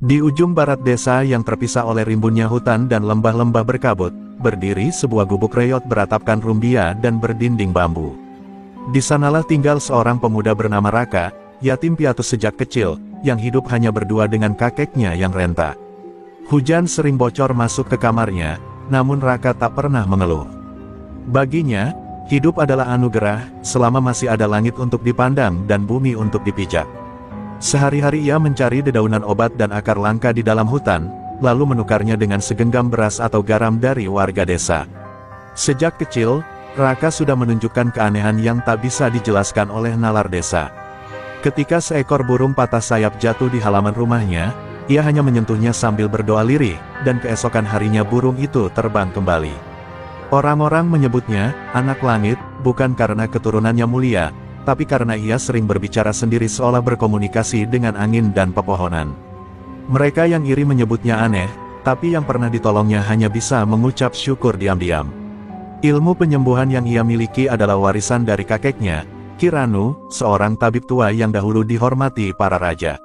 Di ujung barat desa yang terpisah oleh rimbunnya hutan dan lembah-lembah berkabut, berdiri sebuah gubuk reot beratapkan rumbia dan berdinding bambu. Di sanalah tinggal seorang pemuda bernama Raka, yatim piatu sejak kecil, yang hidup hanya berdua dengan kakeknya yang renta. Hujan sering bocor masuk ke kamarnya, namun Raka tak pernah mengeluh. Baginya, hidup adalah anugerah, selama masih ada langit untuk dipandang dan bumi untuk dipijak. Sehari-hari ia mencari dedaunan obat dan akar langka di dalam hutan, lalu menukarnya dengan segenggam beras atau garam dari warga desa. Sejak kecil, Raka sudah menunjukkan keanehan yang tak bisa dijelaskan oleh nalar desa. Ketika seekor burung patah sayap jatuh di halaman rumahnya, ia hanya menyentuhnya sambil berdoa lirih, dan keesokan harinya burung itu terbang kembali. Orang-orang menyebutnya anak langit, bukan karena keturunannya mulia, tapi karena ia sering berbicara sendiri seolah berkomunikasi dengan angin dan pepohonan. Mereka yang iri menyebutnya aneh, tapi yang pernah ditolongnya hanya bisa mengucap syukur diam-diam. Ilmu penyembuhan yang ia miliki adalah warisan dari kakeknya, Kiranu, seorang tabib tua yang dahulu dihormati para raja.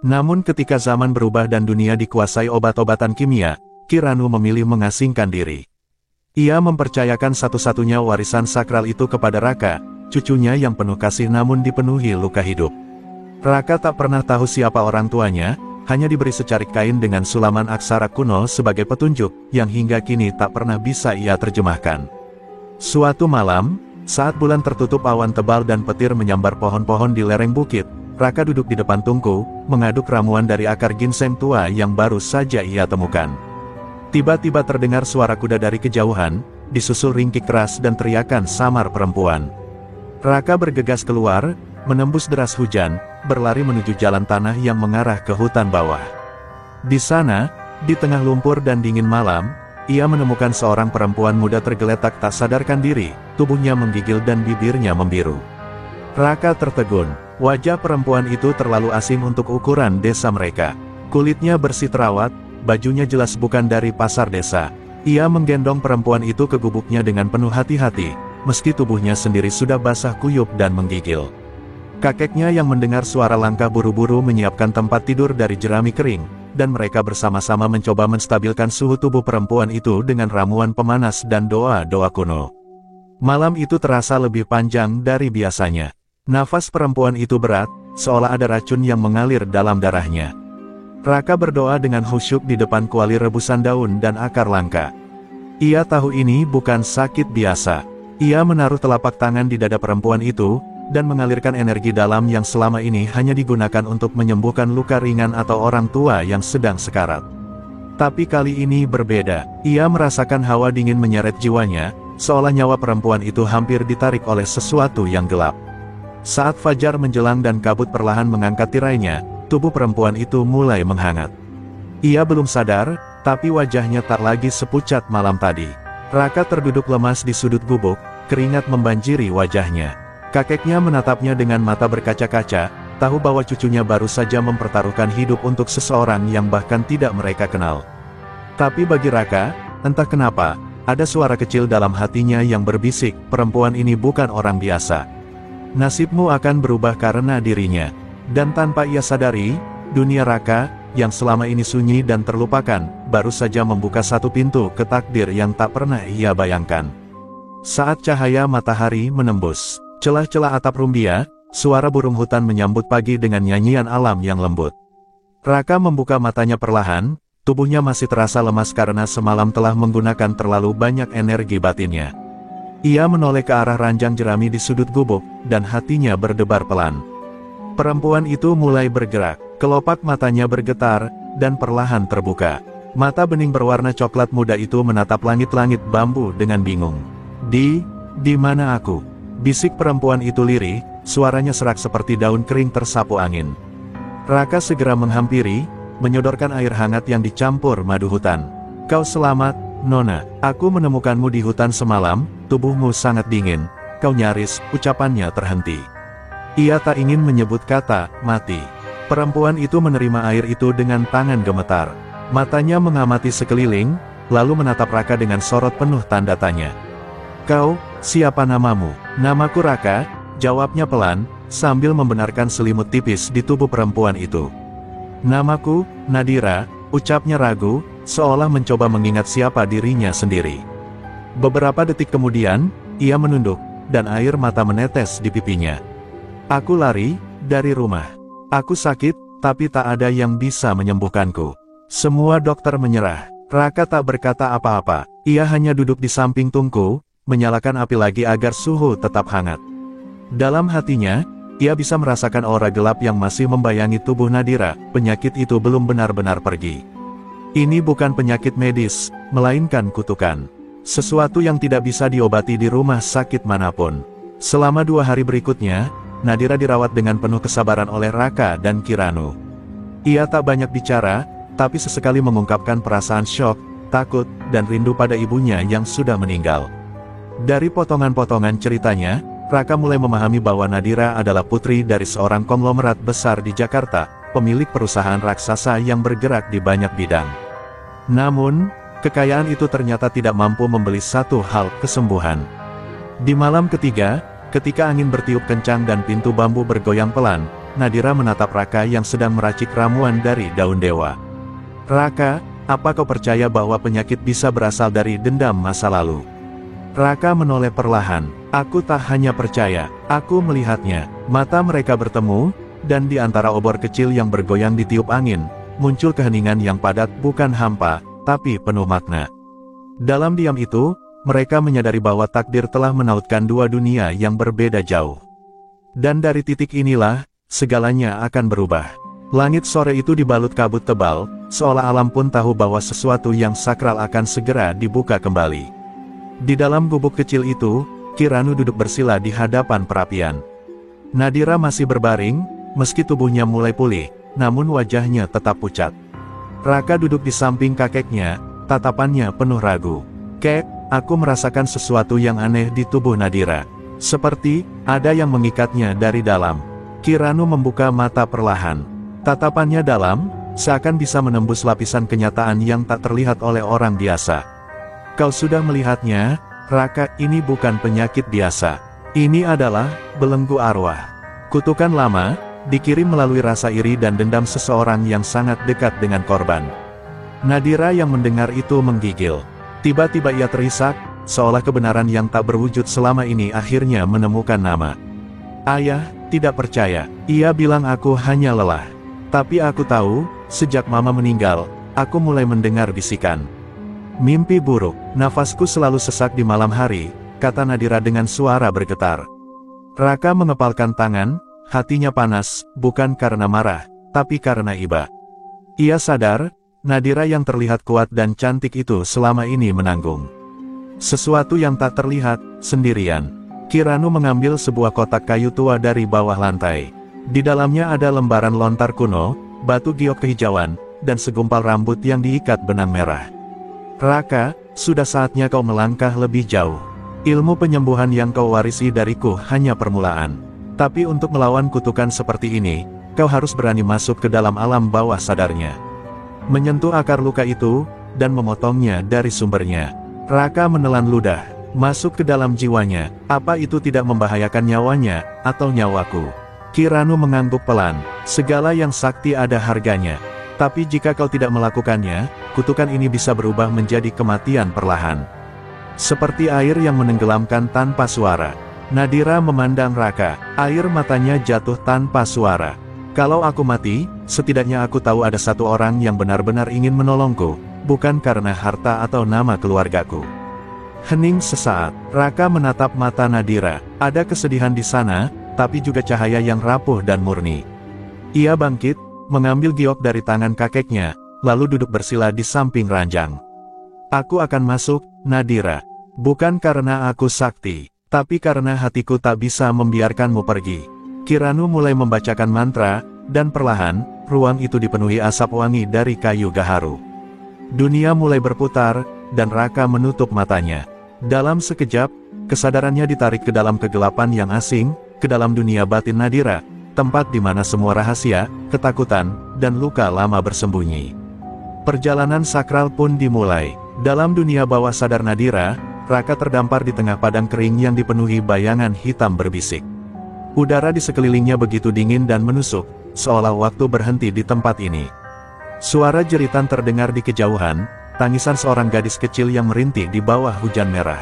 Namun ketika zaman berubah dan dunia dikuasai obat-obatan kimia, Kiranu memilih mengasingkan diri. Ia mempercayakan satu-satunya warisan sakral itu kepada Raka, cucunya yang penuh kasih namun dipenuhi luka hidup. Raka tak pernah tahu siapa orang tuanya, hanya diberi secarik kain dengan sulaman aksara kuno sebagai petunjuk, yang hingga kini tak pernah bisa ia terjemahkan. Suatu malam, saat bulan tertutup awan tebal dan petir menyambar pohon-pohon di lereng bukit, Raka duduk di depan tungku, mengaduk ramuan dari akar ginseng tua yang baru saja ia temukan. Tiba-tiba terdengar suara kuda dari kejauhan, disusul ringkik keras dan teriakan samar perempuan. Raka bergegas keluar, menembus deras hujan, berlari menuju jalan tanah yang mengarah ke hutan bawah. Di sana, di tengah lumpur dan dingin malam, ia menemukan seorang perempuan muda tergeletak tak sadarkan diri, tubuhnya menggigil dan bibirnya membiru. Raka tertegun, wajah perempuan itu terlalu asing untuk ukuran desa mereka. Kulitnya bersih terawat, bajunya jelas bukan dari pasar desa. Ia menggendong perempuan itu ke gubuknya dengan penuh hati-hati, meski tubuhnya sendiri sudah basah kuyup dan menggigil. Kakeknya yang mendengar suara langkah buru-buru menyiapkan tempat tidur dari jerami kering, dan mereka bersama-sama mencoba menstabilkan suhu tubuh perempuan itu dengan ramuan pemanas dan doa-doa kuno. Malam itu terasa lebih panjang dari biasanya. Nafas perempuan itu berat, seolah ada racun yang mengalir dalam darahnya. Raka berdoa dengan khusyuk di depan kuali rebusan daun dan akar langka. Ia tahu ini bukan sakit biasa. Ia menaruh telapak tangan di dada perempuan itu, dan mengalirkan energi dalam yang selama ini hanya digunakan untuk menyembuhkan luka ringan atau orang tua yang sedang sekarat. Tapi kali ini berbeda. Ia merasakan hawa dingin menyeret jiwanya, seolah nyawa perempuan itu hampir ditarik oleh sesuatu yang gelap. Saat fajar menjelang dan kabut perlahan mengangkat tirainya, tubuh perempuan itu mulai menghangat. Ia belum sadar, tapi wajahnya tak lagi sepucat malam tadi. Raka terduduk lemas di sudut gubuk, keringat membanjiri wajahnya. Kakeknya menatapnya dengan mata berkaca-kaca, tahu bahwa cucunya baru saja mempertaruhkan hidup untuk seseorang yang bahkan tidak mereka kenal. Tapi bagi Raka, entah kenapa, ada suara kecil dalam hatinya yang berbisik, perempuan ini bukan orang biasa. Nasibmu akan berubah karena dirinya. Dan tanpa ia sadari, dunia Raka, yang selama ini sunyi dan terlupakan, baru saja membuka satu pintu ke takdir yang tak pernah ia bayangkan. Saat cahaya matahari menembus celah-celah atap rumbia, suara burung hutan menyambut pagi dengan nyanyian alam yang lembut. Raka membuka matanya perlahan, tubuhnya masih terasa lemas karena semalam telah menggunakan terlalu banyak energi batinnya. Ia menoleh ke arah ranjang jerami di sudut gubuk, dan hatinya berdebar pelan. Perempuan itu mulai bergerak, kelopak matanya bergetar, dan perlahan terbuka. Mata bening berwarna coklat muda itu menatap langit-langit bambu dengan bingung. Di mana aku? Bisik perempuan itu lirih, suaranya serak seperti daun kering tersapu angin. Raka segera menghampiri, menyodorkan air hangat yang dicampur madu hutan. Kau selamat, Nona. Aku menemukanmu di hutan semalam, tubuhmu sangat dingin. Kau nyaris, ucapannya terhenti. Ia tak ingin menyebut kata, mati. Perempuan itu menerima air itu dengan tangan gemetar. Matanya mengamati sekeliling, lalu menatap Raka dengan sorot penuh tanda tanya. Kau, siapa namamu? Namaku Raka, jawabnya pelan, sambil membenarkan selimut tipis di tubuh perempuan itu. Namaku, Nadira, ucapnya ragu, seolah mencoba mengingat siapa dirinya sendiri. Beberapa detik kemudian, ia menunduk, dan air mata menetes di pipinya. Aku lari dari rumah. Aku sakit, tapi tak ada yang bisa menyembuhkanku. Semua dokter menyerah. Raka tak berkata apa-apa. Ia hanya duduk di samping tungku, menyalakan api lagi agar suhu tetap hangat. Dalam hatinya, ia bisa merasakan aura gelap yang masih membayangi tubuh Nadira. Penyakit itu belum benar-benar pergi. Ini bukan penyakit medis, melainkan kutukan. Sesuatu yang tidak bisa diobati di rumah sakit manapun. Selama 2 hari berikutnya, Nadira dirawat dengan penuh kesabaran oleh Raka dan Kiranu. Ia tak banyak bicara, tapi sesekali mengungkapkan perasaan syok, takut, dan rindu pada ibunya yang sudah meninggal. Dari potongan-potongan ceritanya, Raka mulai memahami bahwa Nadira adalah putri dari seorang konglomerat besar di Jakarta, pemilik perusahaan raksasa yang bergerak di banyak bidang. Namun, kekayaan itu ternyata tidak mampu membeli satu hal, kesembuhan. Di malam ketiga, ketika angin bertiup kencang dan pintu bambu bergoyang pelan, Nadira menatap Raka yang sedang meracik ramuan dari daun dewa. Raka, apa kau percaya bahwa penyakit bisa berasal dari dendam masa lalu? Raka menoleh perlahan. Aku tak hanya percaya, aku melihatnya. Mata mereka bertemu, dan di antara obor kecil yang bergoyang ditiup angin, muncul keheningan yang padat, bukan hampa, tapi penuh makna. Dalam diam itu, mereka menyadari bahwa takdir telah menautkan 2 dunia yang berbeda jauh. Dan dari titik inilah, segalanya akan berubah. Langit sore itu dibalut kabut tebal, seolah alam pun tahu bahwa sesuatu yang sakral akan segera dibuka kembali. Di dalam gubuk kecil itu, Kiranu duduk bersila di hadapan perapian. Nadira masih berbaring, meski tubuhnya mulai pulih, namun wajahnya tetap pucat. Raka duduk di samping kakeknya, tatapannya penuh ragu. Kek, aku merasakan sesuatu yang aneh di tubuh Nadira. Seperti, ada yang mengikatnya dari dalam. Kiranu membuka mata perlahan. Tatapannya dalam, seakan bisa menembus lapisan kenyataan yang tak terlihat oleh orang biasa. Kau sudah melihatnya, Raka, ini bukan penyakit biasa. Ini adalah belenggu arwah. Kutukan lama, dikirim melalui rasa iri dan dendam seseorang yang sangat dekat dengan korban. Nadira yang mendengar itu menggigil. Tiba-tiba ia terisak, seolah kebenaran yang tak berwujud selama ini akhirnya menemukan nama. Ayah, tidak percaya. Ia bilang aku hanya lelah. Tapi aku tahu, sejak mama meninggal, aku mulai mendengar bisikan. Mimpi buruk, nafasku selalu sesak di malam hari, kata Nadira dengan suara bergetar. Raka mengepalkan tangan, hatinya panas, bukan karena marah, tapi karena iba. Ia sadar, Nadira yang terlihat kuat dan cantik itu selama ini menanggung sesuatu yang tak terlihat, sendirian. Kiranu mengambil sebuah kotak kayu tua dari bawah lantai. Di dalamnya ada lembaran lontar kuno, batu giok kehijauan, dan segumpal rambut yang diikat benang merah. Raka, sudah saatnya kau melangkah lebih jauh. Ilmu penyembuhan yang kau warisi dariku hanya permulaan. Tapi untuk melawan kutukan seperti ini, kau harus berani masuk ke dalam alam bawah sadarnya. Menyentuh akar luka itu, dan memotongnya dari sumbernya. Raka menelan ludah, masuk ke dalam jiwanya. Apa itu tidak membahayakan nyawanya, atau nyawaku? Kiranu mengangguk pelan. Segala yang sakti ada harganya. Tapi jika kau tidak melakukannya, kutukan ini bisa berubah menjadi kematian perlahan. Seperti air yang menenggelamkan tanpa suara. Nadira memandang Raka, air matanya jatuh tanpa suara. Kalau aku mati, setidaknya aku tahu ada satu orang yang benar-benar ingin menolongku, bukan karena harta atau nama keluargaku. Hening sesaat, Raka menatap mata Nadira. Ada kesedihan di sana, tapi juga cahaya yang rapuh dan murni. Ia bangkit, mengambil giok dari tangan kakeknya, lalu duduk bersila di samping ranjang. Aku akan masuk, Nadira. Bukan karena aku sakti, tapi karena hatiku tak bisa membiarkanmu pergi. Kiranu mulai membacakan mantra, dan perlahan, ruang itu dipenuhi asap wangi dari kayu gaharu. Dunia mulai berputar, dan Raka menutup matanya. Dalam sekejap, kesadarannya ditarik ke dalam kegelapan yang asing, ke dalam dunia batin Nadira, tempat di mana semua rahasia, ketakutan, dan luka lama bersembunyi. Perjalanan sakral pun dimulai. Dalam dunia bawah sadar Nadira, Raka terdampar di tengah padang kering yang dipenuhi bayangan hitam berbisik. Udara di sekelilingnya begitu dingin dan menusuk, seolah waktu berhenti di tempat ini. Suara jeritan terdengar di kejauhan, tangisan seorang gadis kecil yang merintih di bawah hujan merah.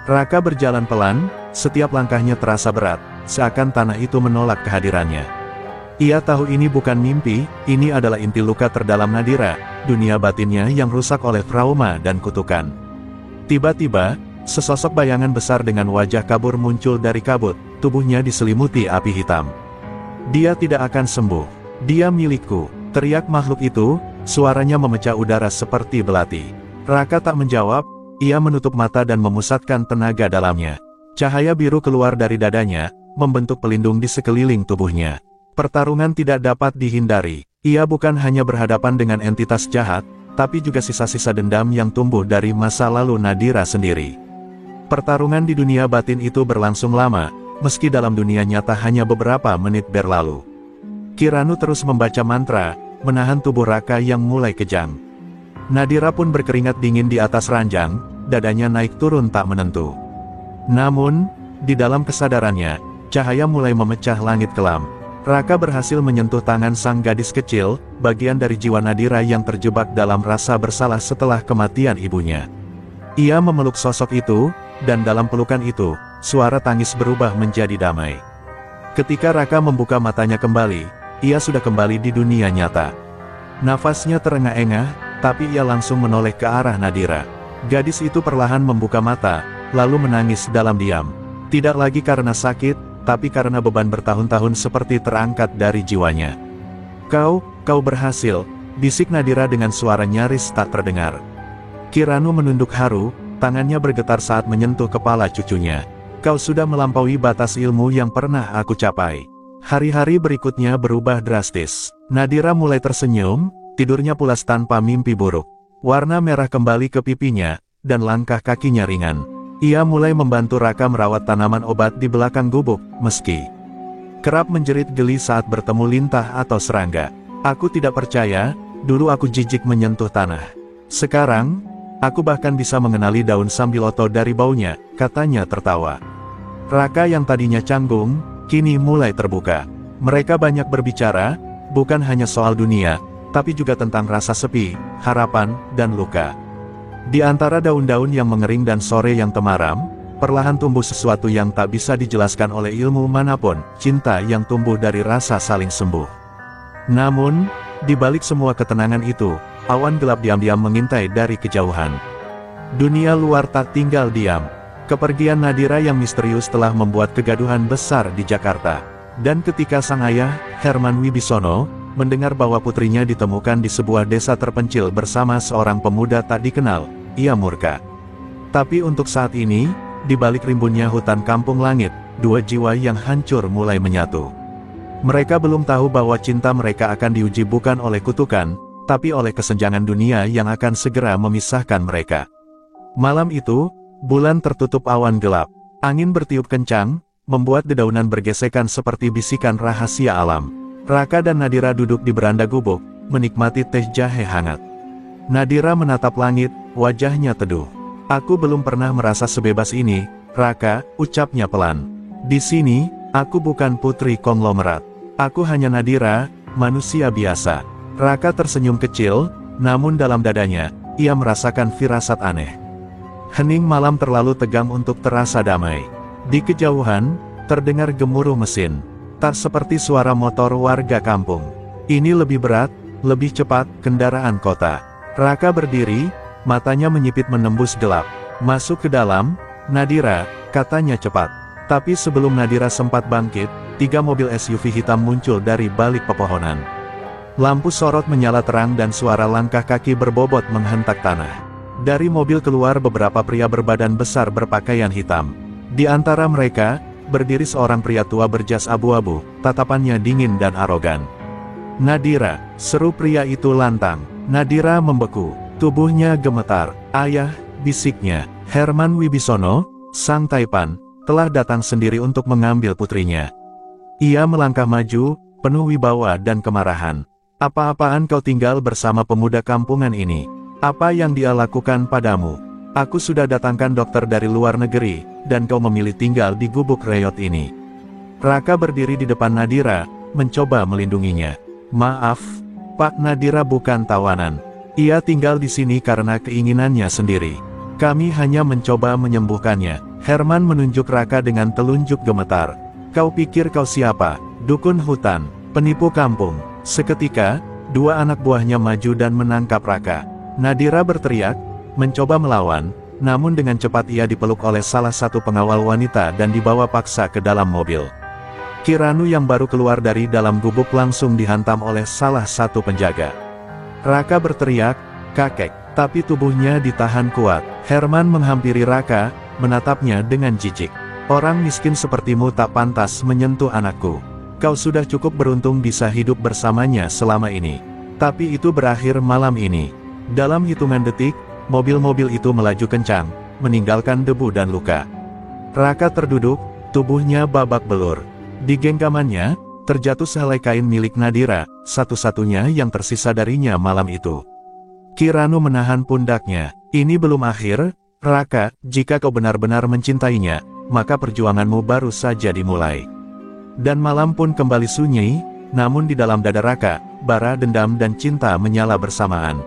Raka berjalan pelan, setiap langkahnya terasa berat, seakan tanah itu menolak kehadirannya. Ia tahu ini bukan mimpi, ini adalah inti luka terdalam Nadira, dunia batinnya yang rusak oleh trauma dan kutukan. Tiba-tiba, sesosok bayangan besar dengan wajah kabur muncul dari kabut, tubuhnya diselimuti api hitam. Dia tidak akan sembuh. Dia milikku, teriak makhluk itu, suaranya memecah udara seperti belati. Raka tak menjawab, ia menutup mata dan memusatkan tenaga dalamnya. Cahaya biru keluar dari dadanya, membentuk pelindung di sekeliling tubuhnya. Pertarungan tidak dapat dihindari. Ia bukan hanya berhadapan dengan entitas jahat, tapi juga sisa-sisa dendam yang tumbuh dari masa lalu Nadira sendiri. Pertarungan di dunia batin itu berlangsung lama, meski dalam dunia nyata hanya beberapa menit berlalu. Kiranu terus membaca mantra, menahan tubuh Raka yang mulai kejang. Nadira pun berkeringat dingin di atas ranjang, dadanya naik turun tak menentu. Namun, di dalam kesadarannya, cahaya mulai memecah langit kelam. Raka berhasil menyentuh tangan sang gadis kecil, bagian dari jiwa Nadira yang terjebak dalam rasa bersalah setelah kematian ibunya. Ia memeluk sosok itu, dan dalam pelukan itu, suara tangis berubah menjadi damai. Ketika Raka membuka matanya kembali, ia sudah kembali di dunia nyata. Nafasnya terengah-engah, tapi ia langsung menoleh ke arah Nadira. Gadis itu perlahan membuka mata, lalu menangis dalam diam. Tidak lagi karena sakit, tapi karena beban bertahun-tahun seperti terangkat dari jiwanya. Kau berhasil, bisik Nadira dengan suara nyaris tak terdengar. Kiranu menunduk haru, tangannya bergetar saat menyentuh kepala cucunya. Kau sudah melampaui batas ilmu yang pernah aku capai. Hari-hari berikutnya berubah drastis. Nadira mulai tersenyum, tidurnya pulas tanpa mimpi buruk. Warna merah kembali ke pipinya, dan langkah kakinya ringan. Ia mulai membantu Raka merawat tanaman obat di belakang gubuk, meski kerap menjerit geli saat bertemu lintah atau serangga. Aku tidak percaya, dulu aku jijik menyentuh tanah. Sekarang, aku bahkan bisa mengenali daun sambiloto dari baunya, katanya tertawa. Raka yang tadinya canggung, kini mulai terbuka. Mereka banyak berbicara, bukan hanya soal dunia, tapi juga tentang rasa sepi, harapan, dan luka. Di antara daun-daun yang mengering dan sore yang temaram, perlahan tumbuh sesuatu yang tak bisa dijelaskan oleh ilmu manapun, cinta yang tumbuh dari rasa saling sembuh. Namun, di balik semua ketenangan itu, awan gelap diam-diam mengintai dari kejauhan. Dunia luar tak tinggal diam. Kepergian Nadira yang misterius telah membuat kegaduhan besar di Jakarta. Dan ketika sang ayah, Herman Wibisono, mendengar bahwa putrinya ditemukan di sebuah desa terpencil bersama seorang pemuda tak dikenal, ia murka. Tapi untuk saat ini, di balik rimbunnya hutan kampung langit, dua jiwa yang hancur mulai menyatu. Mereka belum tahu bahwa cinta mereka akan diuji bukan oleh kutukan, tapi oleh kesenjangan dunia yang akan segera memisahkan mereka. Malam itu, bulan tertutup awan gelap. Angin bertiup kencang, membuat dedaunan bergesekan seperti bisikan rahasia alam. Raka dan Nadira duduk di beranda gubuk, menikmati teh jahe hangat. Nadira menatap langit, wajahnya teduh. Aku belum pernah merasa sebebas ini, Raka, ucapnya pelan. Di sini, aku bukan putri konglomerat. Aku hanya Nadira, manusia biasa. Raka tersenyum kecil, namun dalam dadanya, ia merasakan firasat aneh. Hening malam terlalu tegang untuk terasa damai. Di kejauhan, terdengar gemuruh mesin. Tak seperti suara motor warga kampung. Ini lebih berat, lebih cepat, kendaraan kota. Raka berdiri, matanya menyipit menembus gelap. Masuk ke dalam, Nadira, katanya cepat. Tapi sebelum Nadira sempat bangkit, 3 mobil SUV hitam muncul dari balik pepohonan. Lampu sorot menyala terang dan suara langkah kaki berbobot menghentak tanah. Dari mobil keluar beberapa pria berbadan besar berpakaian hitam. Di antara mereka, berdiri seorang pria tua berjas abu-abu, tatapannya dingin dan arogan. Nadira, seru pria itu lantang. Nadira membeku, tubuhnya gemetar. Ayah, bisiknya, Herman Wibisono, sang Taipan, telah datang sendiri untuk mengambil putrinya. Ia melangkah maju, penuh wibawa dan kemarahan. Apa-apaan kau tinggal bersama pemuda kampungan ini? Apa yang dia lakukan padamu? Aku sudah datangkan dokter dari luar negeri, dan kau memilih tinggal di gubuk reot ini. Raka berdiri di depan Nadira, mencoba melindunginya. Maaf, Pak, Nadira bukan tawanan. Ia tinggal di sini karena keinginannya sendiri. Kami hanya mencoba menyembuhkannya. Herman menunjuk Raka dengan telunjuk gemetar. Kau pikir kau siapa? Dukun hutan, penipu kampung. Seketika, dua anak buahnya maju dan menangkap Raka. Nadira berteriak, mencoba melawan, namun dengan cepat ia dipeluk oleh salah satu pengawal wanita dan dibawa paksa ke dalam mobil. Kiranu yang baru keluar dari dalam gubuk langsung dihantam oleh salah satu penjaga. Raka berteriak, "Kakek!" Tapi tubuhnya ditahan kuat. Herman menghampiri Raka, menatapnya dengan jijik. "Orang miskin sepertimu tak pantas menyentuh anakku. Kau sudah cukup beruntung bisa hidup bersamanya selama ini. Tapi itu berakhir malam ini." Dalam hitungan detik, mobil-mobil itu melaju kencang, meninggalkan debu dan luka. Raka terduduk, tubuhnya babak belur. Di genggamannya, terjatuh sehelai kain milik Nadira, satu-satunya yang tersisa darinya malam itu. Kiranu menahan pundaknya. "Ini belum akhir, Raka, jika kau benar-benar mencintainya, maka perjuanganmu baru saja dimulai." Dan malam pun kembali sunyi, namun di dalam dada Raka, bara dendam dan cinta menyala bersamaan.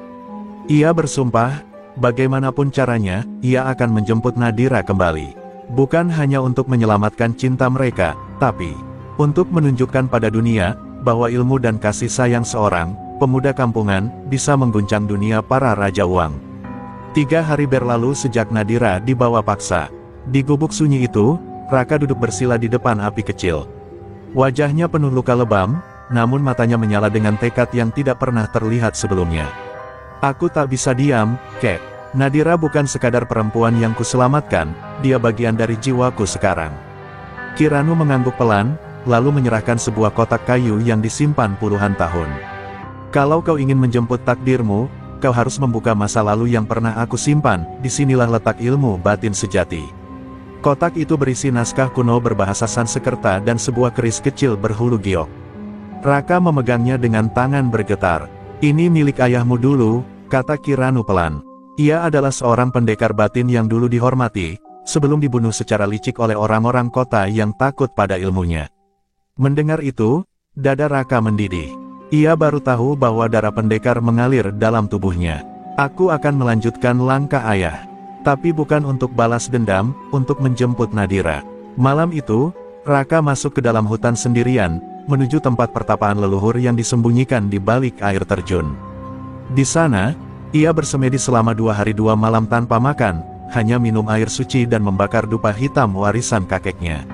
Ia bersumpah, bagaimanapun caranya, ia akan menjemput Nadira kembali. Bukan hanya untuk menyelamatkan cinta mereka, tapi untuk menunjukkan pada dunia, bahwa ilmu dan kasih sayang seorang pemuda kampungan bisa mengguncang dunia para raja uang. 3 hari berlalu sejak Nadira dibawa paksa. Di gubuk sunyi itu, Raka duduk bersila di depan api kecil. Wajahnya penuh luka lebam, namun matanya menyala dengan tekad yang tidak pernah terlihat sebelumnya. "Aku tak bisa diam, Kate. Nadira bukan sekadar perempuan yang kuselamatkan, dia bagian dari jiwaku sekarang." Kiranu mengangguk pelan, lalu menyerahkan sebuah kotak kayu yang disimpan puluhan tahun. "Kalau kau ingin menjemput takdirmu, kau harus membuka masa lalu yang pernah aku simpan, disinilah letak ilmu batin sejati." Kotak itu berisi naskah kuno berbahasa Sanskerta dan sebuah keris kecil berhulu giok. Raka memegangnya dengan tangan bergetar. "Ini milik ayahmu dulu," kata Kiranu pelan. "Ia adalah seorang pendekar batin yang dulu dihormati, sebelum dibunuh secara licik oleh orang-orang kota yang takut pada ilmunya." Mendengar itu, dada Raka mendidih. Ia baru tahu bahwa darah pendekar mengalir dalam tubuhnya. "Aku akan melanjutkan langkah ayah. Tapi bukan untuk balas dendam, untuk menjemput Nadira." Malam itu, Raka masuk ke dalam hutan sendirian, menuju tempat pertapaan leluhur yang disembunyikan di balik air terjun. Di sana, ia bersemedi selama 2 hari 2 malam tanpa makan, hanya minum air suci dan membakar dupa hitam warisan kakeknya.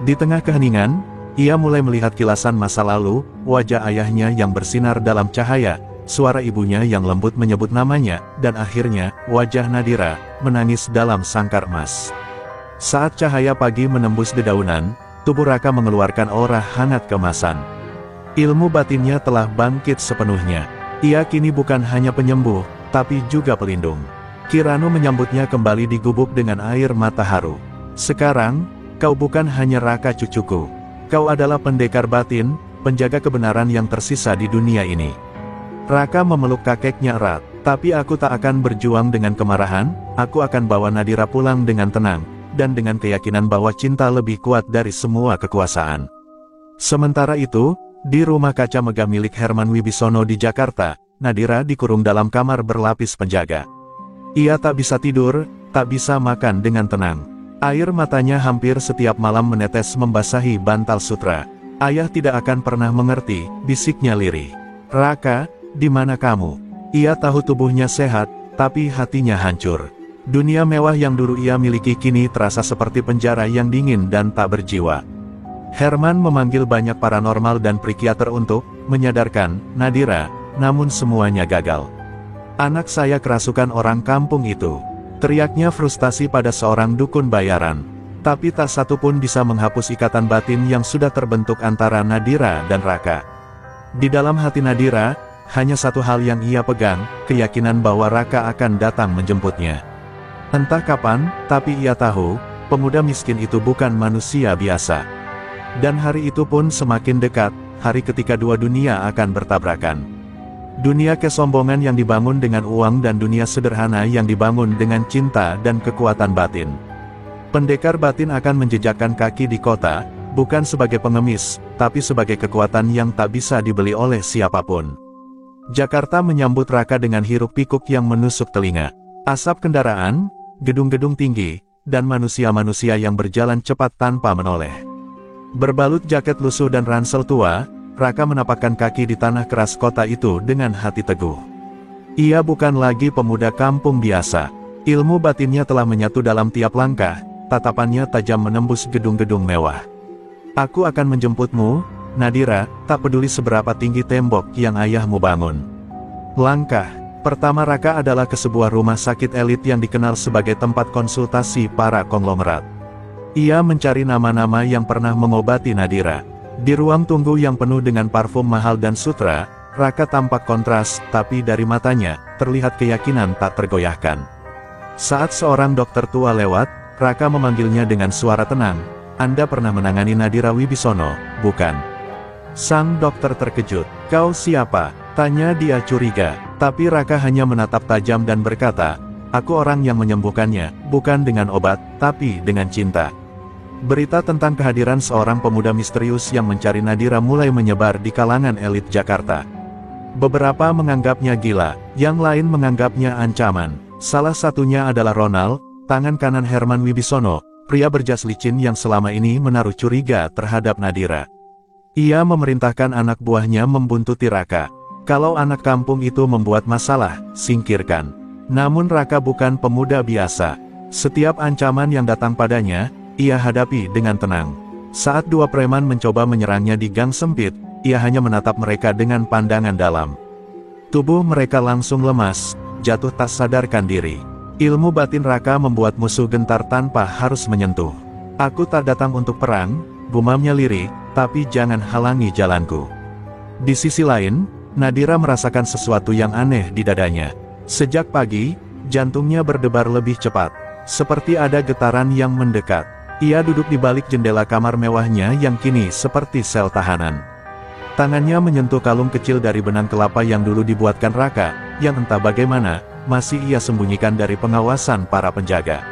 Di tengah keheningan, ia mulai melihat kilasan masa lalu, wajah ayahnya yang bersinar dalam cahaya, suara ibunya yang lembut menyebut namanya, dan akhirnya, wajah Nadira, menangis dalam sangkar emas. Saat cahaya pagi menembus dedaunan, tubuh Raka mengeluarkan aura hangat keemasan. Ilmu batinnya telah bangkit sepenuhnya. Ia kini bukan hanya penyembuh, tapi juga pelindung. Kiranu menyambutnya kembali di gubuk dengan air mata haru. "Sekarang, kau bukan hanya Raka cucuku. Kau adalah pendekar batin, penjaga kebenaran yang tersisa di dunia ini." Raka memeluk kakeknya erat. "Tapi aku tak akan berjuang dengan kemarahan, aku akan bawa Nadira pulang dengan tenang, dan dengan keyakinan bahwa cinta lebih kuat dari semua kekuasaan." Sementara itu, di rumah kaca megah milik Herman Wibisono di Jakarta, Nadira dikurung dalam kamar berlapis penjaga. Ia tak bisa tidur, tak bisa makan dengan tenang. Air matanya hampir setiap malam menetes membasahi bantal sutra. "Ayah tidak akan pernah mengerti," bisiknya lirih. "Raka, di mana kamu?" Ia tahu tubuhnya sehat, tapi hatinya hancur. Dunia mewah yang dulu ia miliki kini terasa seperti penjara yang dingin dan tak berjiwa. Herman memanggil banyak paranormal dan psikiater untuk menyadarkan Nadira, namun semuanya gagal. "Anak saya kerasukan orang kampung itu," teriaknya frustasi pada seorang dukun bayaran. Tapi tak satu pun bisa menghapus ikatan batin yang sudah terbentuk antara Nadira dan Raka. Di dalam hati Nadira, hanya satu hal yang ia pegang, keyakinan bahwa Raka akan datang menjemputnya. Entah kapan, tapi ia tahu, pemuda miskin itu bukan manusia biasa. Dan hari itu pun semakin dekat, hari ketika dua dunia akan bertabrakan. Dunia kesombongan yang dibangun dengan uang dan dunia sederhana yang dibangun dengan cinta dan kekuatan batin. Pendekar batin akan menjejakkan kaki di kota, bukan sebagai pengemis, tapi sebagai kekuatan yang tak bisa dibeli oleh siapapun. Jakarta menyambut Raka dengan hiruk-pikuk yang menusuk telinga. Asap kendaraan, gedung-gedung tinggi, dan manusia-manusia yang berjalan cepat tanpa menoleh. Berbalut jaket lusuh dan ransel tua, Raka menapakkan kaki di tanah keras kota itu dengan hati teguh. Ia bukan lagi pemuda kampung biasa. Ilmu batinnya telah menyatu dalam tiap langkah, tatapannya tajam menembus gedung-gedung mewah. Aku akan menjemputmu, Nadira, tak peduli seberapa tinggi tembok yang ayahmu bangun. Langkah pertama Raka adalah ke sebuah rumah sakit elit yang dikenal sebagai tempat konsultasi para konglomerat. Ia mencari nama-nama yang pernah mengobati Nadira. Di ruang tunggu yang penuh dengan parfum mahal dan sutra, Raka tampak kontras, tapi dari matanya, terlihat keyakinan tak tergoyahkan. Saat seorang dokter tua lewat, Raka memanggilnya dengan suara tenang, "Anda pernah menangani Nadira Wibisono, bukan?" Sang dokter terkejut. "Kau siapa?" tanya dia curiga. Tapi Raka hanya menatap tajam dan berkata, "Aku orang yang menyembuhkannya, bukan dengan obat, tapi dengan cinta." Berita tentang kehadiran seorang pemuda misterius yang mencari Nadira mulai menyebar di kalangan elit Jakarta. Beberapa menganggapnya gila, yang lain menganggapnya ancaman. Salah satunya adalah Ronald, tangan kanan Herman Wibisono, pria berjas licin yang selama ini menaruh curiga terhadap Nadira. Ia memerintahkan anak buahnya membuntuti Raka. Kalau anak kampung itu membuat masalah, singkirkan. Namun Raka bukan pemuda biasa. Setiap ancaman yang datang padanya, ia hadapi dengan tenang. Saat dua preman mencoba menyerangnya di gang sempit, ia hanya menatap mereka dengan pandangan dalam. Tubuh mereka langsung lemas, jatuh tak sadarkan diri. Ilmu batin Raka membuat musuh gentar tanpa harus menyentuh. "Aku tak datang untuk perang," gumamnya lirih, "tapi jangan halangi jalanku." Di sisi lain, Nadira merasakan sesuatu yang aneh di dadanya. Sejak pagi, jantungnya berdebar lebih cepat, seperti ada getaran yang mendekat. Ia duduk di balik jendela kamar mewahnya yang kini seperti sel tahanan. Tangannya menyentuh kalung kecil dari benang kelapa yang dulu dibuatkan Raka, yang entah bagaimana, masih ia sembunyikan dari pengawasan para penjaga.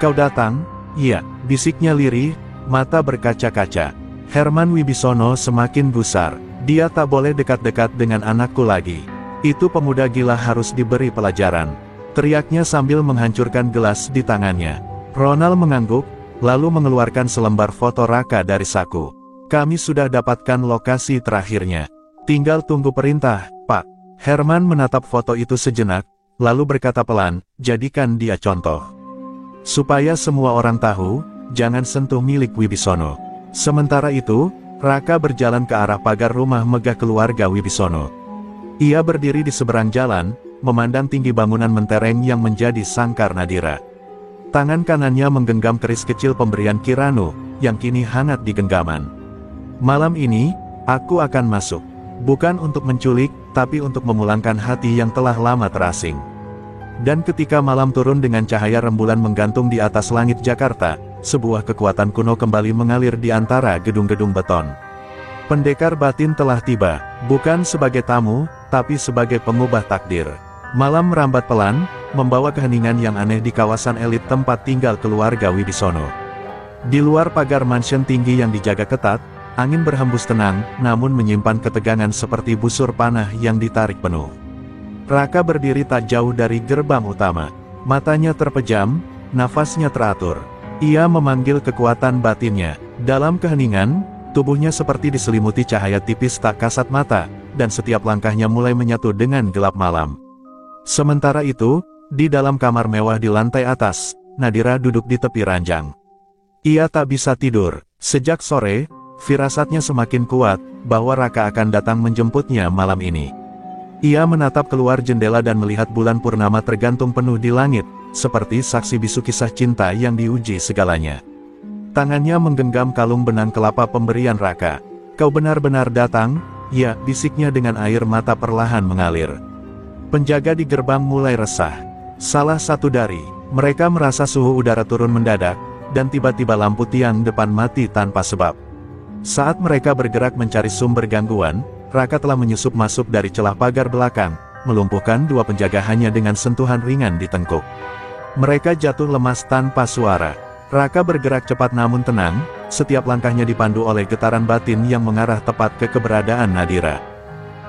"Kau datang?" "Iya," bisiknya lirih, mata berkaca-kaca. Herman Wibisono semakin gusar. "Dia tak boleh dekat-dekat dengan anakku lagi. Itu pemuda gila harus diberi pelajaran," teriaknya sambil menghancurkan gelas di tangannya. Ronald mengangguk, lalu mengeluarkan selembar foto Raka dari saku. "Kami sudah dapatkan lokasi terakhirnya. Tinggal tunggu perintah, Pak." Herman menatap foto itu sejenak, lalu berkata pelan, "Jadikan dia contoh. Supaya semua orang tahu, jangan sentuh milik Wibisono." Sementara itu, Raka berjalan ke arah pagar rumah megah keluarga Wibisono. Ia berdiri di seberang jalan, memandang tinggi bangunan mentereng yang menjadi sangkar Nadira. Tangan kanannya menggenggam keris kecil pemberian Kirano, yang kini hangat di genggaman. "Malam ini, aku akan masuk. Bukan untuk menculik, tapi untuk memulangkan hati yang telah lama terasing." Dan ketika malam turun dengan cahaya rembulan menggantung di atas langit Jakarta, sebuah kekuatan kuno kembali mengalir di antara gedung-gedung beton. Pendekar batin telah tiba, bukan sebagai tamu, tapi sebagai pengubah takdir. Malam merambat pelan, membawa keheningan yang aneh di kawasan elit tempat tinggal keluarga Wibisono. Di luar pagar mansion tinggi yang dijaga ketat, angin berhembus tenang, namun menyimpan ketegangan seperti busur panah yang ditarik penuh. Raka berdiri tak jauh dari gerbang utama. Matanya terpejam, nafasnya teratur. Ia memanggil kekuatan batinnya. Dalam keheningan, tubuhnya seperti diselimuti cahaya tipis tak kasat mata, dan setiap langkahnya mulai menyatu dengan gelap malam. Sementara itu, di dalam kamar mewah di lantai atas, Nadira duduk di tepi ranjang. Ia tak bisa tidur. Sejak sore, firasatnya semakin kuat, bahwa Raka akan datang menjemputnya malam ini. Ia menatap keluar jendela dan melihat bulan purnama tergantung penuh di langit, seperti saksi bisu kisah cinta yang diuji segalanya. Tangannya menggenggam kalung benang kelapa pemberian Raka. "Kau benar-benar datang?" "Ya," bisiknya dengan air mata perlahan mengalir. Penjaga di gerbang mulai resah. Salah satu dari mereka merasa suhu udara turun mendadak, dan tiba-tiba lampu tiang depan mati tanpa sebab. Saat mereka bergerak mencari sumber gangguan, Raka telah menyusup masuk dari celah pagar belakang, melumpuhkan dua penjaga hanya dengan sentuhan ringan di tengkuk. Mereka jatuh lemas tanpa suara. Raka bergerak cepat namun tenang, setiap langkahnya dipandu oleh getaran batin yang mengarah tepat ke keberadaan Nadira.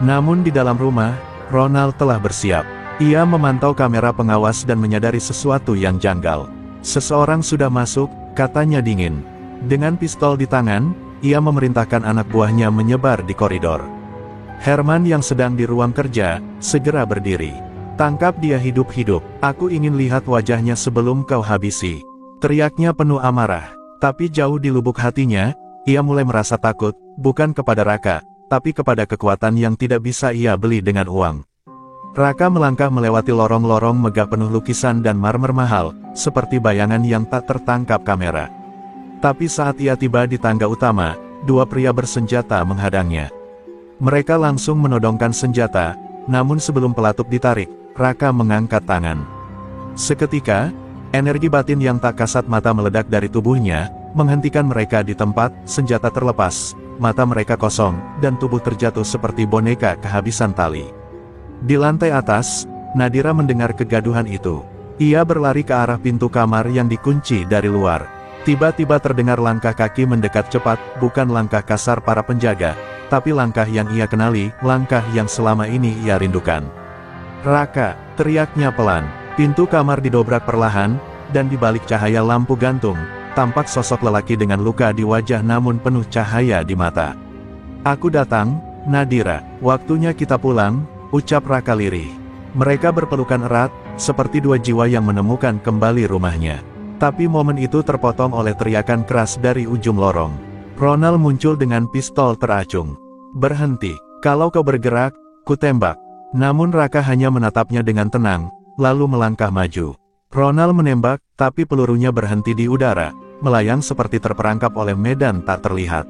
Namun di dalam rumah, Ronald telah bersiap. Ia memantau kamera pengawas dan menyadari sesuatu yang janggal. Seseorang sudah masuk, katanya dingin. Dengan pistol di tangan, ia memerintahkan anak buahnya menyebar di koridor. Herman yang sedang di ruang kerja, segera berdiri. Tangkap dia hidup-hidup, aku ingin lihat wajahnya sebelum kau habisi. Teriaknya penuh amarah. Tapi jauh di lubuk hatinya, ia mulai merasa takut, bukan kepada Raka, tapi kepada kekuatan yang tidak bisa ia beli dengan uang. Raka melangkah melewati lorong-lorong megah penuh lukisan dan marmer mahal, seperti bayangan yang tak tertangkap kamera. Tapi saat ia tiba di tangga utama, dua pria bersenjata menghadangnya. Mereka langsung menodongkan senjata, namun sebelum pelatup ditarik, Raka mengangkat tangan. Seketika, energi batin yang tak kasat mata meledak dari tubuhnya, menghentikan mereka di tempat, senjata terlepas, mata mereka kosong, dan tubuh terjatuh seperti boneka kehabisan tali. Di lantai atas, Nadira mendengar kegaduhan itu. Ia berlari ke arah pintu kamar yang dikunci dari luar. Tiba-tiba terdengar langkah kaki mendekat cepat, bukan langkah kasar para penjaga, tapi langkah yang ia kenali, langkah yang selama ini ia rindukan. Raka, teriaknya pelan. Pintu kamar didobrak perlahan, dan di balik cahaya lampu gantung, tampak sosok lelaki dengan luka di wajah namun penuh cahaya di mata. Aku datang, Nadira, waktunya kita pulang, ucap Raka lirih. Mereka berpelukan erat, seperti dua jiwa yang menemukan kembali rumahnya. Tapi momen itu terpotong oleh teriakan keras dari ujung lorong. Ronald muncul dengan pistol teracung. Berhenti, kalau kau bergerak, ku tembak. Namun Raka hanya menatapnya dengan tenang, lalu melangkah maju. Ronald menembak, tapi pelurunya berhenti di udara, melayang seperti terperangkap oleh medan tak terlihat.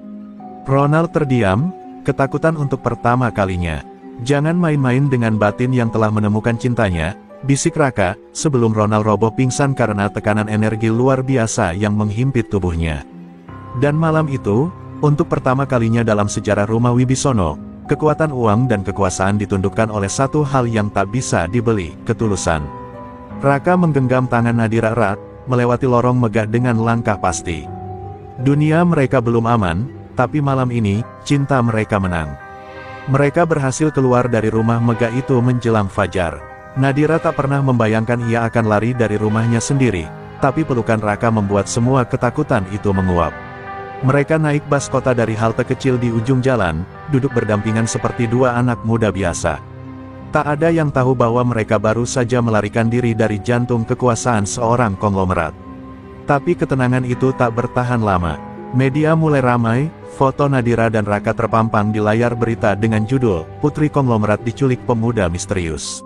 Ronald terdiam, ketakutan untuk pertama kalinya. Jangan main-main dengan batin yang telah menemukan cintanya, bisik Raka, sebelum Ronald roboh pingsan karena tekanan energi luar biasa yang menghimpit tubuhnya. Dan malam itu, untuk pertama kalinya dalam sejarah rumah Wibisono, kekuatan uang dan kekuasaan ditundukkan oleh satu hal yang tak bisa dibeli, ketulusan. Raka menggenggam tangan Nadira erat, melewati lorong megah dengan langkah pasti. Dunia mereka belum aman, tapi malam ini, cinta mereka menang. Mereka berhasil keluar dari rumah megah itu menjelang fajar. Nadira tak pernah membayangkan ia akan lari dari rumahnya sendiri, tapi pelukan Raka membuat semua ketakutan itu menguap. Mereka naik bas kota dari halte kecil di ujung jalan, duduk berdampingan seperti dua anak muda biasa. Tak ada yang tahu bahwa mereka baru saja melarikan diri dari jantung kekuasaan seorang konglomerat. Tapi ketenangan itu tak bertahan lama. Media mulai ramai, foto Nadira dan Raka terpampang di layar berita dengan judul, Putri Konglomerat Diculik Pemuda Misterius.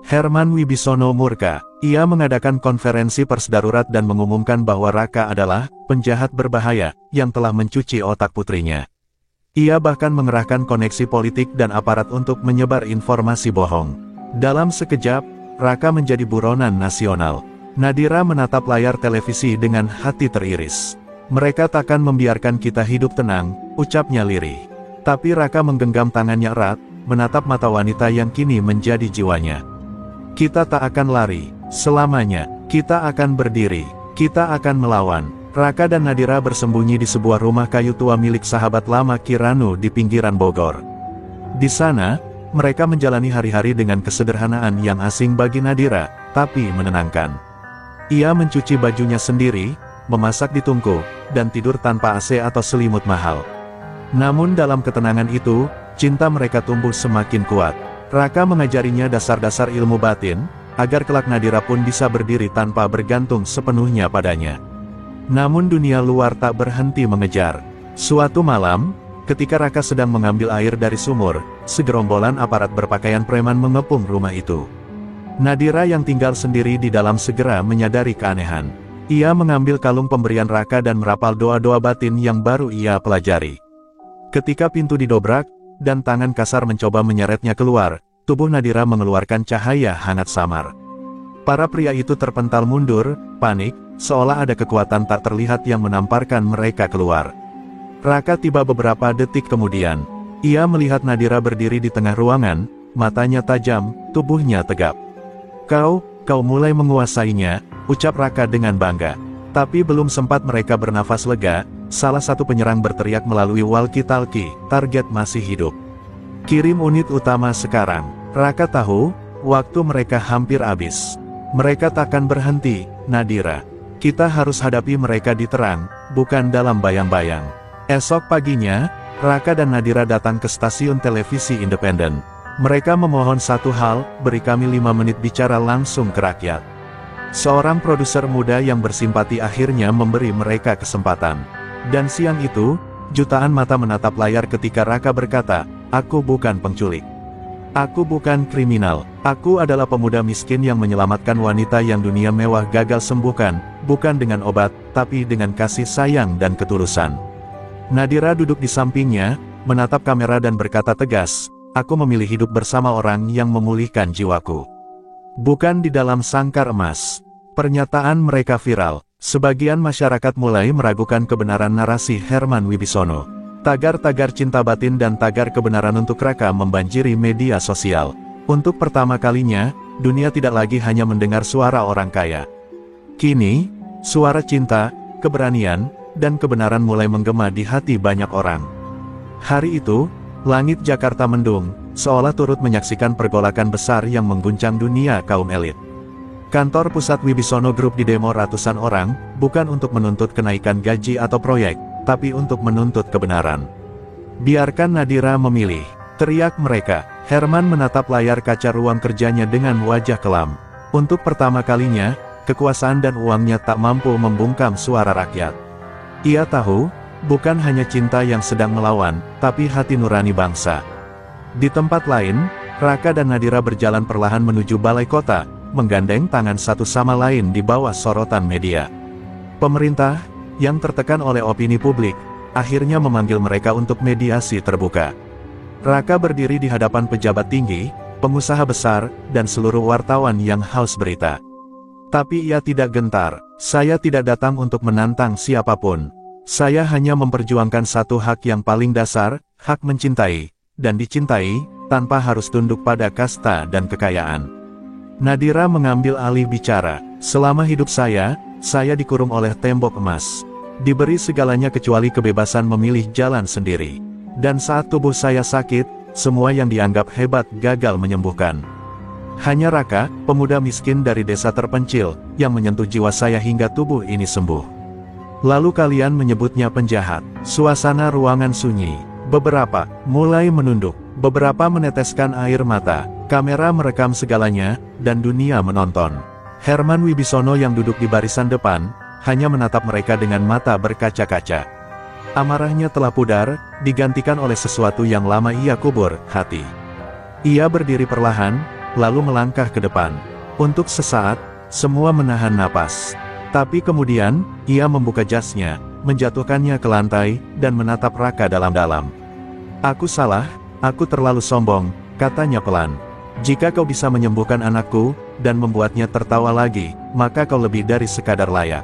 Herman Wibisono murka. Ia mengadakan konferensi pers darurat dan mengumumkan bahwa Raka adalah penjahat berbahaya yang telah mencuci otak putrinya. Ia bahkan mengerahkan koneksi politik dan aparat untuk menyebar informasi bohong. Dalam sekejap, Raka menjadi buronan nasional. Nadira menatap layar televisi dengan hati teriris. Mereka takkan membiarkan kita hidup tenang, ucapnya lirih. Tapi Raka menggenggam tangannya erat, menatap mata wanita yang kini menjadi jiwanya. Kita tak akan lari, selamanya, kita akan berdiri, kita akan melawan. Raka dan Nadira bersembunyi di sebuah rumah kayu tua milik sahabat lama Kiranu di pinggiran Bogor. Di sana, mereka menjalani hari-hari dengan kesederhanaan yang asing bagi Nadira, tapi menenangkan. Ia mencuci bajunya sendiri, memasak di tungku, dan tidur tanpa AC atau selimut mahal. Namun dalam ketenangan itu, cinta mereka tumbuh semakin kuat. Raka mengajarinya dasar-dasar ilmu batin, agar kelak Nadira pun bisa berdiri tanpa bergantung sepenuhnya padanya. Namun dunia luar tak berhenti mengejar. Suatu malam, ketika Raka sedang mengambil air dari sumur, segerombolan aparat berpakaian preman mengepung rumah itu. Nadira yang tinggal sendiri di dalam segera menyadari keanehan. Ia mengambil kalung pemberian Raka dan merapal doa-doa batin yang baru ia pelajari. Ketika pintu didobrak, dan tangan kasar mencoba menyeretnya keluar, tubuh Nadira mengeluarkan cahaya hangat samar. Para pria itu terpental mundur, panik, seolah ada kekuatan tak terlihat yang menamparkan mereka keluar. Raka tiba beberapa detik kemudian. Ia melihat Nadira berdiri di tengah ruangan, matanya tajam, tubuhnya tegap. Kau mulai menguasainya, ucap Raka dengan bangga. Tapi belum sempat mereka bernafas lega, salah satu penyerang berteriak melalui walkie-talkie, target masih hidup. Kirim unit utama sekarang. Raka tahu, waktu mereka hampir habis. Mereka takkan berhenti, Nadira. Kita harus hadapi mereka di terang, bukan dalam bayang-bayang. Esok paginya, Raka dan Nadira datang ke stasiun televisi independen. Mereka memohon satu hal, beri kami 5 menit bicara langsung ke rakyat. Seorang produser muda yang bersimpati akhirnya memberi mereka kesempatan. Dan siang itu, jutaan mata menatap layar ketika Raka berkata, "Aku bukan penculik. Aku bukan kriminal. Aku adalah pemuda miskin yang menyelamatkan wanita yang dunia mewah gagal sembuhkan, bukan dengan obat, tapi dengan kasih sayang dan ketulusan." Nadira duduk di sampingnya, menatap kamera dan berkata tegas, "Aku memilih hidup bersama orang yang memulihkan jiwaku. Bukan di dalam sangkar emas." Pernyataan mereka viral. Sebagian masyarakat mulai meragukan kebenaran narasi Herman Wibisono. Tagar-tagar cinta batin dan tagar kebenaran untuk Raka membanjiri media sosial. Untuk pertama kalinya, dunia tidak lagi hanya mendengar suara orang kaya. Kini, suara cinta, keberanian, dan kebenaran mulai menggema di hati banyak orang. Hari itu, langit Jakarta mendung, seolah turut menyaksikan pergolakan besar yang mengguncang dunia kaum elit. Kantor pusat Wibisono Group didemo ratusan orang, bukan untuk menuntut kenaikan gaji atau proyek, tapi untuk menuntut kebenaran. "Biarkan Nadira memilih," teriak mereka. Herman menatap layar kaca ruang kerjanya dengan wajah kelam. Untuk pertama kalinya, kekuasaan dan uangnya tak mampu membungkam suara rakyat. Ia tahu, bukan hanya cinta yang sedang melawan, tapi hati nurani bangsa. Di tempat lain, Raka dan Nadira berjalan perlahan menuju balai kota, menggandeng tangan satu sama lain di bawah sorotan media. Pemerintah, yang tertekan oleh opini publik, akhirnya memanggil mereka untuk mediasi terbuka. Raka berdiri di hadapan pejabat tinggi, pengusaha besar, dan seluruh wartawan yang haus berita. Tapi ia tidak gentar. "Saya tidak datang untuk menantang siapapun. Saya hanya memperjuangkan satu hak yang paling dasar, hak mencintai, dan dicintai, tanpa harus tunduk pada kasta dan kekayaan." Nadira mengambil alih bicara. "Selama hidup saya dikurung oleh tembok emas. Diberi segalanya kecuali kebebasan memilih jalan sendiri. Dan saat tubuh saya sakit, semua yang dianggap hebat gagal menyembuhkan. Hanya Raka, pemuda miskin dari desa terpencil, yang menyentuh jiwa saya hingga tubuh ini sembuh. Lalu kalian menyebutnya penjahat." Suasana ruangan sunyi. Beberapa mulai menunduk, beberapa meneteskan air mata. Kamera merekam segalanya, dan dunia menonton. Herman Wibisono yang duduk di barisan depan, hanya menatap mereka dengan mata berkaca-kaca. Amarahnya telah pudar, digantikan oleh sesuatu yang lama ia kubur, hati. Ia berdiri perlahan, lalu melangkah ke depan. Untuk sesaat, semua menahan napas. Tapi kemudian, ia membuka jasnya, menjatuhkannya ke lantai, dan menatap Raka dalam-dalam. "Aku salah, aku terlalu sombong," katanya pelan. "Jika kau bisa menyembuhkan anakku, dan membuatnya tertawa lagi, maka kau lebih dari sekadar layak."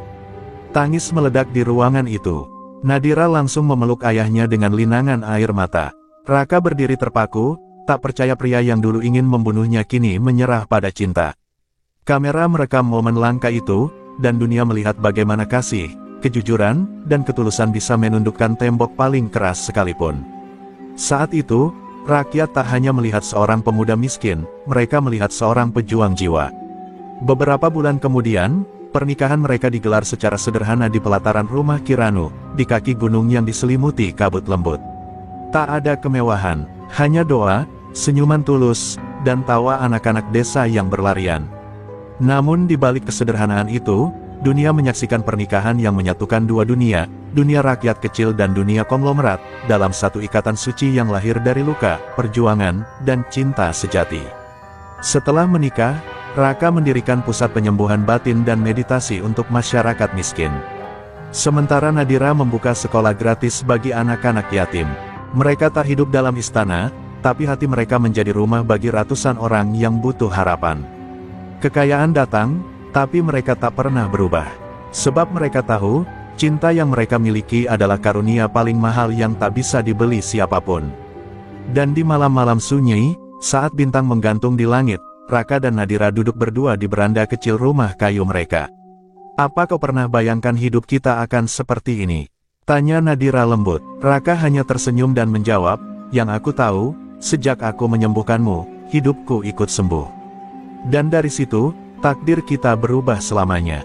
Tangis meledak di ruangan itu. Nadira langsung memeluk ayahnya dengan linangan air mata. Raka berdiri terpaku, tak percaya pria yang dulu ingin membunuhnya kini menyerah pada cinta. Kamera merekam momen langka itu, dan dunia melihat bagaimana kasih, kejujuran, dan ketulusan bisa menundukkan tembok paling keras sekalipun. Saat itu, rakyat tak hanya melihat seorang pemuda miskin, mereka melihat seorang pejuang jiwa. Beberapa bulan kemudian, pernikahan mereka digelar secara sederhana di pelataran rumah Kiranu, di kaki gunung yang diselimuti kabut lembut. Tak ada kemewahan, hanya doa, senyuman tulus, dan tawa anak-anak desa yang berlarian. Namun di balik kesederhanaan itu, dunia menyaksikan pernikahan yang menyatukan dua dunia, dunia rakyat kecil dan dunia konglomerat, dalam satu ikatan suci yang lahir dari luka, perjuangan, dan cinta sejati. Setelah menikah, Raka mendirikan pusat penyembuhan batin dan meditasi untuk masyarakat miskin. Sementara Nadira membuka sekolah gratis bagi anak-anak yatim. Mereka tak hidup dalam istana, tapi hati mereka menjadi rumah bagi ratusan orang yang butuh harapan. Kekayaan datang, tapi mereka tak pernah berubah. Sebab mereka tahu, cinta yang mereka miliki adalah karunia paling mahal yang tak bisa dibeli siapapun. Dan di malam-malam sunyi, saat bintang menggantung di langit, Raka dan Nadira duduk berdua di beranda kecil rumah kayu mereka. Apa kau pernah bayangkan hidup kita akan seperti ini? Tanya Nadira lembut. Raka hanya tersenyum dan menjawab, yang aku tahu, sejak aku menyembuhkanmu, hidupku ikut sembuh. Dan dari situ, takdir kita berubah selamanya.